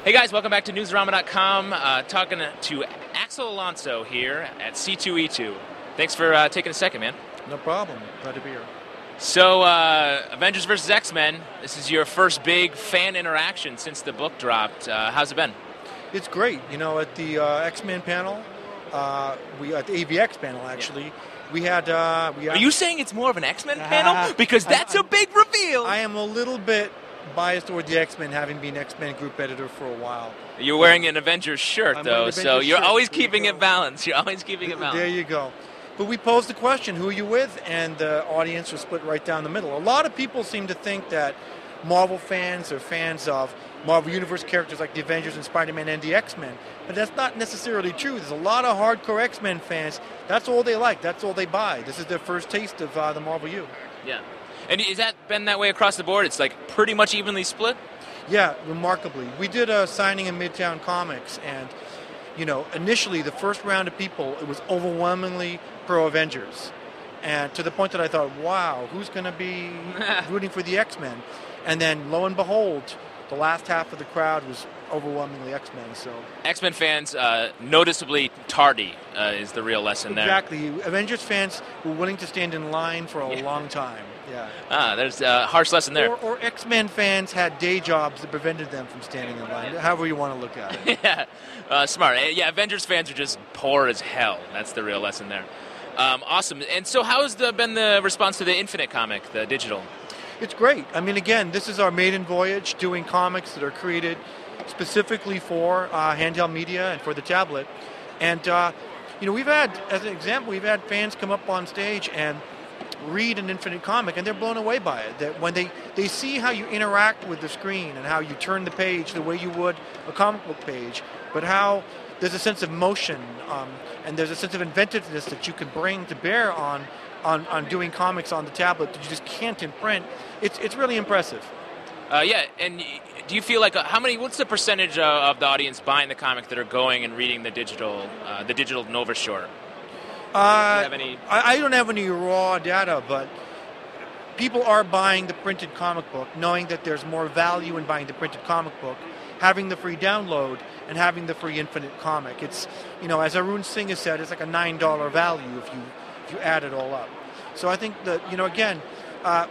Hey guys, welcome back to Newsarama.com. Talking to AXEL ALONSO here at C2E2. Thanks for taking a second, man. No problem. Glad to be here. So, Avengers VS X-Men, this is your first big fan interaction since the book dropped. How's it been? It's great. You know, at the X-Men panel, at the AVX panel, actually, we had... Are you saying it's more of an X-Men panel? Because that's a big reveal! I am a little bit biased toward the X-Men, having been X-Men group editor for a while. You're wearing an Avengers shirt, though, so you're always keeping it balanced. You're always keeping it balanced. There you go. But we posed the question, who are you with? And the audience was split right down the middle. A lot of people seem to think that Marvel fans are fans of Marvel Universe characters like the Avengers and Spider-Man and the X-Men. But that's not necessarily true. There's a lot of hardcore X-Men fans. That's all they like. That's all they buy. This is their first taste of the Marvel U. Yeah. And has that been that way across the board? It's like pretty much evenly split? Yeah, remarkably. We did a signing in Midtown Comics, and you know, initially the first round of people, it was overwhelmingly pro-Avengers. And to the point that I thought, wow, who's going to be rooting for the X-Men? And then, lo and behold, the last half of the crowd was overwhelmingly X-Men. So X-Men fans, noticeably tardy is the real lesson there. Exactly. Avengers fans were willing to stand in line for a long time. Yeah. There's a harsh lesson there. Or X-Men fans had day jobs that prevented them from standing in line, however you want to look at it. Yeah, smart. Yeah, Avengers fans are just poor as hell. That's the real lesson there. Awesome. And so how's been the response to the Infinite comic, the digital? It's great. I mean, again, this is our maiden voyage doing comics that are created specifically for handheld media and for the tablet. And, you know, we've had, as an example, we've had fans come up on stage and read an Infinite comic, and they're blown away by it. That when they see how you interact with the screen and how you turn the page the way you would a comic book page, but how there's a sense of motion and there's a sense of inventiveness that you can bring to bear on doing comics on the tablet that you just can't in print. It's really impressive. Yeah, and do you feel like what's the percentage of the audience buying the comic that are going and reading the digital Nova Short? Do you have any? I don't have any raw data, but people are buying the printed comic book, knowing that there's more value in buying the printed comic book, having the free download, and having the free Infinite comic. It's, you know, as Arun Singh has said, it's like a $9 value if you add it all up. So I think that, you know, again,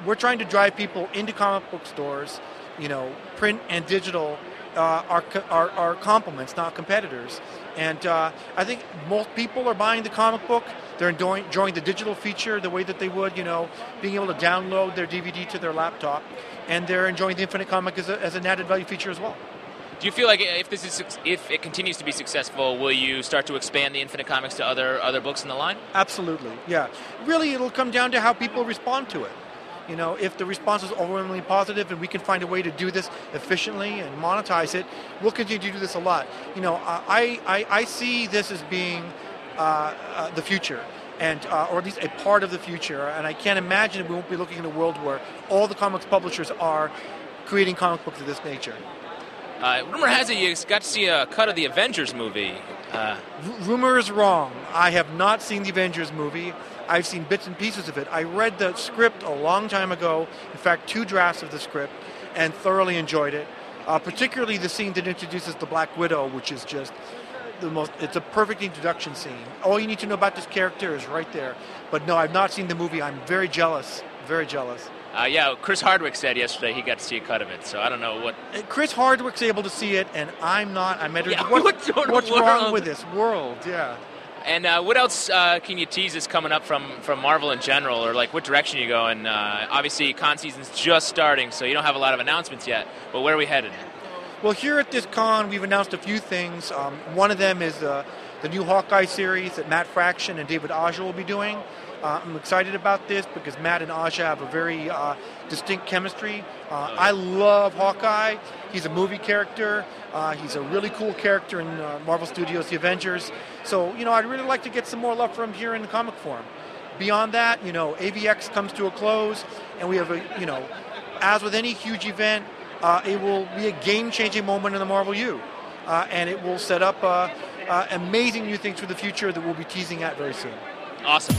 we're trying to drive people into comic book stores. You know, print and digital are complements, not competitors. And I think most people are buying the comic book. They're enjoying the digital feature the way that they would, you know, being able to download their DVD to their laptop. And they're enjoying the Infinite comic as an added value feature as well. Do you feel like if it continues to be successful, will you start to expand the Infinite comics to other books in the line? Absolutely, yeah. Really, it'll come down to how people respond to it. You know, if the response is overwhelmingly positive and we can find a way to do this efficiently and monetize it, we'll continue to do this a lot. You know, I see this as being the future, and or at least a part of the future, and I can't imagine we won't be looking in a world where all the comics publishers are creating comic books of this nature. Rumor has it you got to see a cut of the Avengers movie. Rumor is wrong. I have not seen the Avengers movie. I've seen bits and pieces of it. I read the script a long time ago, in fact 2 drafts of the script, and thoroughly enjoyed it. Particularly the scene that introduces the Black Widow, which is just it's a perfect introduction scene. All you need to know about this character is right there. But no, I've not seen the movie. I'm very jealous, very jealous. Yeah, Chris Hardwick said yesterday he got to see a cut of it, so I don't know what... Chris Hardwick's able to see it, and I'm not. Yeah, what's wrong with this world? Yeah. And what else can you tease is coming up from Marvel in general, or like what direction you go? And obviously, con season's just starting, so you don't have a lot of announcements yet. But where are we headed? Well, here at this con, we've announced a few things. One of them is the new Hawkeye series that Matt Fraction and David Aja will be doing. I'm excited about this because Matt and Aja have a very distinct chemistry. I love Hawkeye. He's a movie character. He's a really cool character in Marvel Studios' The Avengers. So, you know, I'd really like to get some more love for him here in the comic form. Beyond that, you know, AVX comes to a close, and we have you know, as with any huge event, it will be a game-changing moment in the Marvel U. And it will set up amazing new things for the future that we'll be teasing at very soon. Awesome.